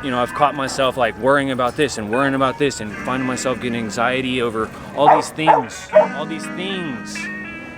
you know, I've caught myself like worrying about this and worrying about this and finding myself getting anxiety over all these things,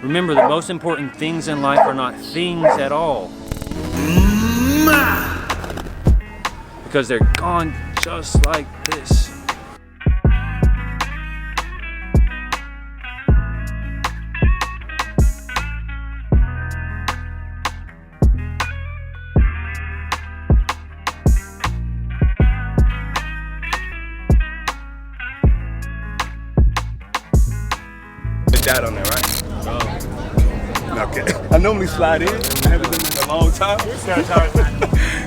Remember, the most important things in life are not things at all. Because they're gone just like this. Dad on there, right? Okay. I normally slide in. I haven't done it in a long time.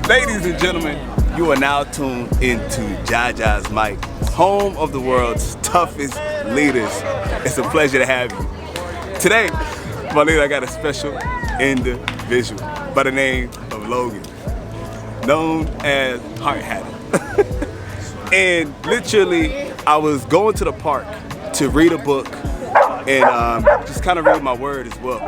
Ladies and gentlemen, you are now tuned into Jaja's mic, home of the world's toughest leaders. It's a pleasure to have you. Today, my leader, I got a special individual by the name of Logan, known as Hard Hatter. And literally, I was going to the park to read a book and just kind of read my word as well.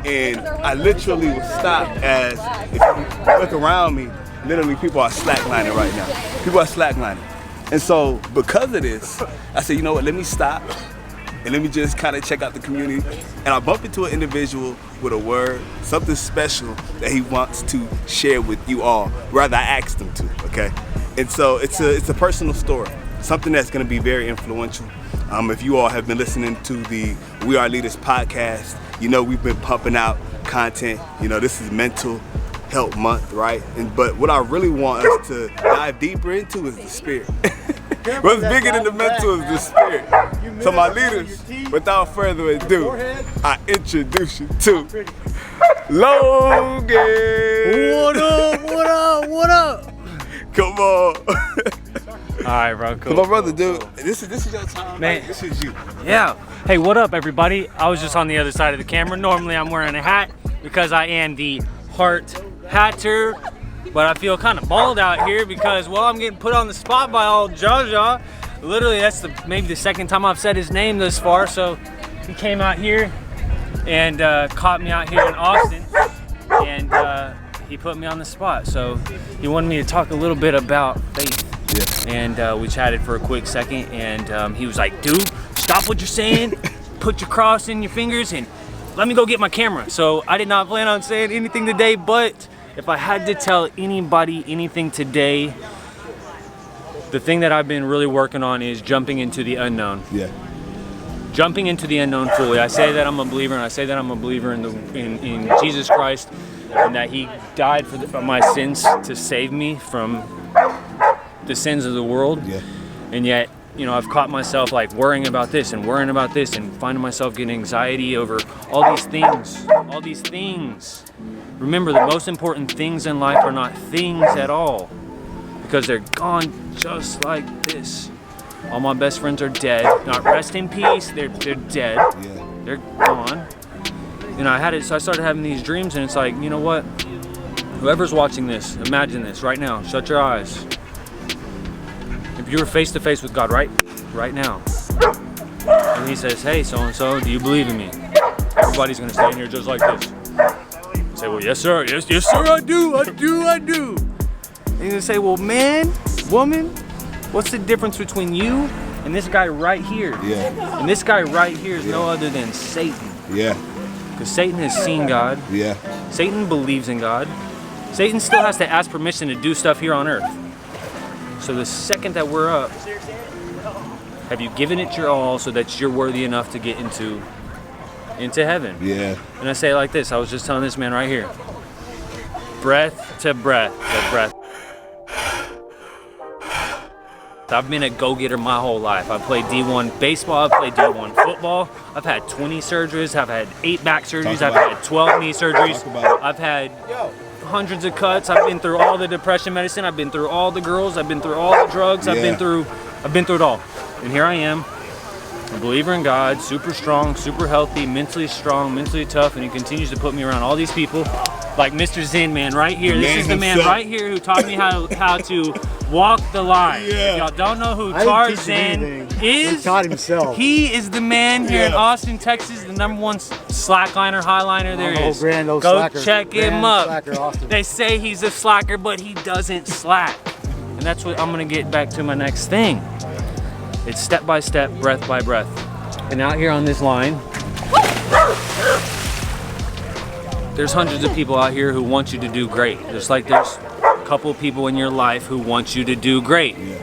And I literally was stopped as, if you look around me, literally people are slacklining right now. People are slacklining. And so because of this, I said, you know what, let me stop and let me just kind of check out the community. And I bumped into an individual with a word, something special that he wants to share with you all. Rather, I asked him to, okay? And so it's a personal story, something that's gonna be very influential. If you all have been listening to the We Are Leaders podcast, you know we've been pumping out content. You know, this is Mental Health Month, right? But what I really want us to dive deeper into is the spirit. What's bigger than the mental is the spirit. So my leaders, without further ado, I introduce you to Logan. What up, what up, what up? Come on. All right, bro, cool. So my brother, dude, this is your time, man. Right? This is you. Yeah. Hey, what up, everybody? I was just on the other side of the camera. Normally, I'm wearing a hat because I am the Heart Hatter, but I feel kind of bald out here because, well, I'm getting put on the spot by old Jaja. Literally, that's maybe the second time I've said his name thus far. So he came out here and caught me out here in Austin, and he put me on the spot. So he wanted me to talk a little bit about faith. Yeah. And we chatted for a quick second, and he was like, dude, stop what you're saying, put your cross in your fingers, and let me go get my camera. So I did not plan on saying anything today, but if I had to tell anybody anything today, the thing that I've been really working on is jumping into the unknown. Yeah. Jumping into the unknown fully. I say that I'm a believer, and I say that I'm a believer in Jesus Christ, and that he died for my sins to save me from the sins of the world. Yeah. And yet, you know, I've caught myself like worrying about this and worrying about this and finding myself getting anxiety over all these things. Remember, the most important things in life are not things at all, because they're gone just like this. All my best friends are dead. Not rest in peace, they're dead. Yeah. They're gone. You know, so I started having these dreams, and it's like, you know what? Whoever's watching this, imagine this right now. Shut your eyes. If you were face to face with God right now, and he says, hey, so-and-so, do you believe in me? Everybody's gonna stand here just like this. Say, well, yes, sir, yes, sir, I do. And he's gonna say, well, man, woman, what's the difference between you and this guy right here? Yeah. And this guy right here is no other than Satan. Yeah. Because Satan has seen God. Yeah. Satan believes in God. Satan still has to ask permission to do stuff here on earth. So the second that we're up, have you given it your all so that you're worthy enough to get into heaven? Yeah. And I say it like this. I was just telling this man right here. Breath to breath. I've been a go-getter my whole life. I've played D1 baseball, I've played D1 football. I've had 20 surgeries, I've had 8 back surgeries, I've had 12 knee surgeries. I've had hundreds of cuts. I've been through all the depression medicine. I've been through all the girls. I've been through all the drugs. I've been through it all. And here I am, a believer in God, super strong, super healthy, mentally strong, mentally tough, and he continues to put me around all these people, like Mr. Zen Man right here. This is the man right here who taught me how to walk the line. If y'all don't know who Tarzan is, he taught himself. He is the man here in Austin, Texas, the #1 slackliner, highliner there is. Go check him up. They say he's a slacker, but he doesn't slack. And that's what I'm gonna get back to my next thing. It's step by step, breath by breath. And out here on this line, there's hundreds of people out here who want you to do great. Just like there's a couple of people in your life who want you to do great. It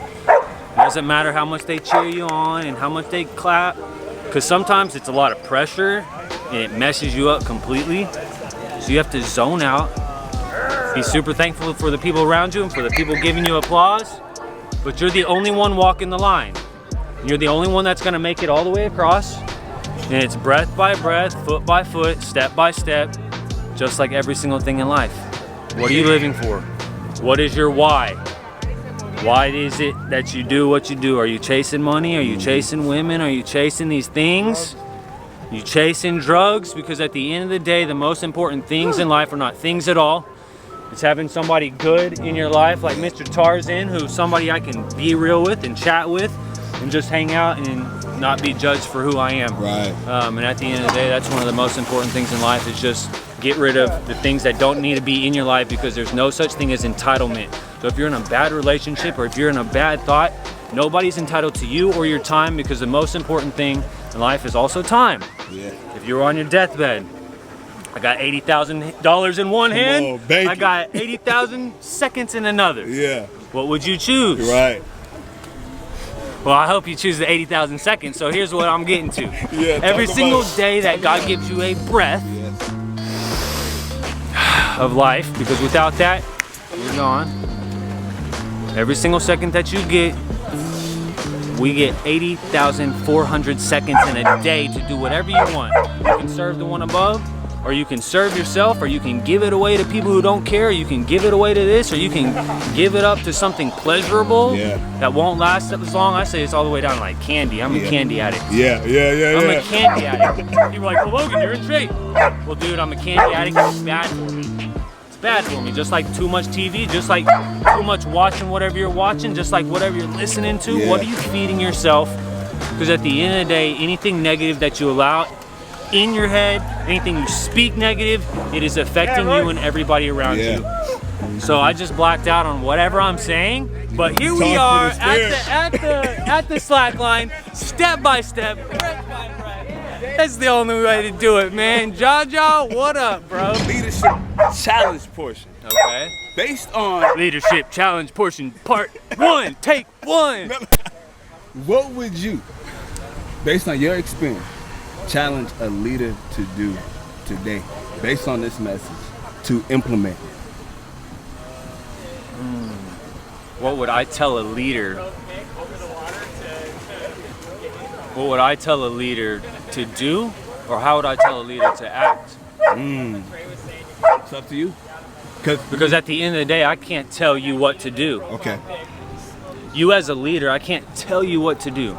doesn't matter how much they cheer you on and how much they clap, because sometimes it's a lot of pressure and it messes you up completely. So you have to zone out, be super thankful for the people around you and for the people giving you applause, but you're the only one walking the line. You're the only one that's gonna make it all the way across, and it's breath by breath, foot by foot, step by step, just like every single thing in life. What are you living for? What is your why? Why is it that you do what you do? Are you chasing money? Are you chasing women? Are you chasing these things? Are you chasing drugs? Because at the end of the day, the most important things in life are not things at all. It's having somebody good in your life, like Mr. Tarzan, who's somebody I can be real with and chat with and just hang out and not be judged for who I am. Right. And at the end of the day, that's one of the most important things in life, is just get rid of the things that don't need to be in your life, because there's no such thing as entitlement. So if you're in a bad relationship or if you're in a bad thought, nobody's entitled to you or your time, because the most important thing in life is also time. Yeah. If you're on your deathbed, I got $80,000 in one hand, I got 80,000 seconds in another. Yeah. What would you choose? Right. Well, I hope you choose the 80,000 seconds, so here's what I'm getting to. Yeah, every single day that God gives you a breath of life, because without that, you're gone. Every single second that you get, we get 80,400 seconds in a day to do whatever you want. You can serve the one above, or you can serve yourself, or you can give it away to people who don't care, or you can give it away to this, or you can give it up to something pleasurable that won't last as long. I say it's all the way down to like candy. I'm a candy addict. I'm a candy addict. People are like, well, Logan, you're in shape. Well, dude, I'm a candy addict. It's bad for me. It's bad for me. Just like too much TV, just like too much watching whatever you're watching, just like whatever you're listening to. What are you feeding yourself? Because at the end of the day, anything negative that you allow in your head, anything you speak negative, it is affecting you and everybody around you. So I just blacked out on whatever I'm saying, but here we are at the slack line, step by step, breath by breath. That's the only way to do it, man. Jaja, what up, bro? Leadership challenge portion. Okay. Based on leadership challenge portion part 1, take 1. What would you, based on your experience, challenge a leader to do today, based on this message, to implement? What would I tell a leader? What would I tell a leader to do, or how would I tell a leader to act? It's up to you. Because at the end of the day, I can't tell you what to do. Okay. You as a leader, I can't tell you what to do,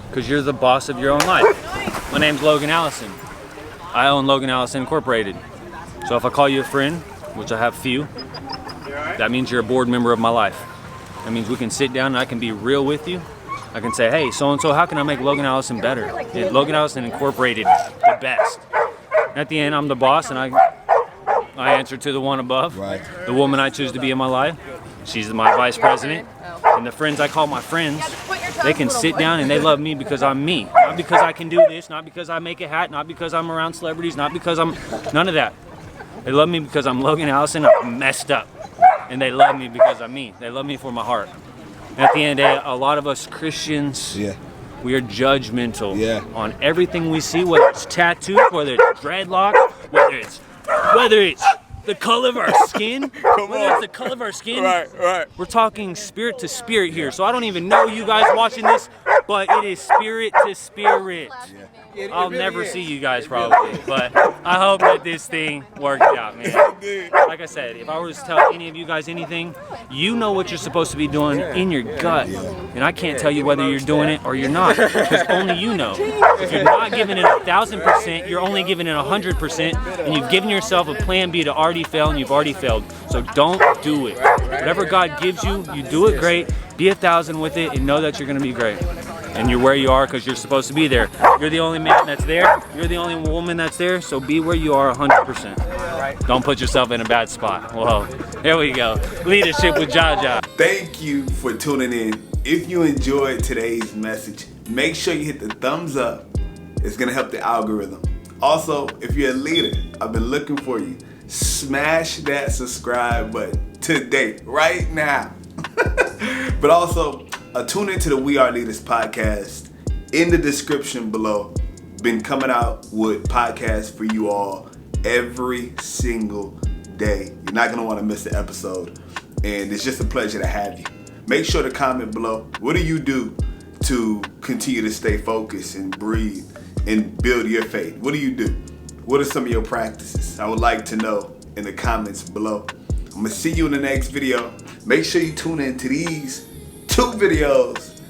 because you're the boss of your own life. My name's Logan Allison. I own Logan Allison Incorporated. So if I call you a friend, which I have few, that means you're a board member of my life. That means we can sit down and I can be real with you. I can say, hey, so-and-so, how can I make Logan Allison better? Logan Allison Incorporated the best. At the end, I'm the boss, and I answer to the one above. Right. The woman I choose to be in my life, she's my vice president. And the friends I call my friends, they can sit down and they love me because I'm me. Not because I can do this, not because I make a hat, not because I'm around celebrities, not because I'm, none of that. They love me because I'm Logan Allison, I'm messed up. And they love me because I'm me. They love me for my heart. And at the end of the day, a lot of us Christians, we are judgmental on everything we see, whether it's tattoos, whether it's dreadlocks, whether it's the color of our skin, it's the color of our skin. Right. We're talking spirit to spirit here. So I don't even know you guys watching this, but it is spirit to spirit. I'll never see you guys probably, but I hope that this thing worked out, man. Like I said, if I were to tell any of you guys anything, you know what you're supposed to be doing in your gut. And I can't tell you whether you're doing it or you're not, because only you know. If you're not giving it 1,000%, you're only giving it 100%, and you've given yourself a plan B to already fail, and you've already failed. So don't do it. Whatever God gives you, you do it great, be 1,000 with it, and know that you're gonna be great. And you're where you are because you're supposed to be there. You're the only man that's there. You're the only woman that's there. So be where you are 100%. Don't put yourself in a bad spot. Whoa. There we go. Leadership with Jaja. Thank you for tuning in. If you enjoyed today's message, make sure you hit the thumbs up. It's gonna help the algorithm. Also, if you're a leader, I've been looking for you. Smash that subscribe button today, right now. But also, tune into the We Are Leaders podcast in the description below. Been coming out with podcasts for you all every single day. You're not gonna wanna miss the episode. And it's just a pleasure to have you. Make sure to comment below. What do you do to continue to stay focused and breathe and build your faith? What do you do? What are some of your practices? I would like to know in the comments below. I'm gonna see you in the next video. Make sure you tune in to these 2 videos.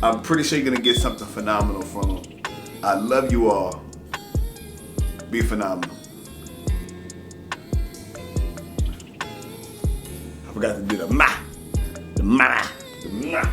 I'm pretty sure you're gonna get something phenomenal from them. I love you all. Be phenomenal. I forgot to do the ma. The ma. The ma.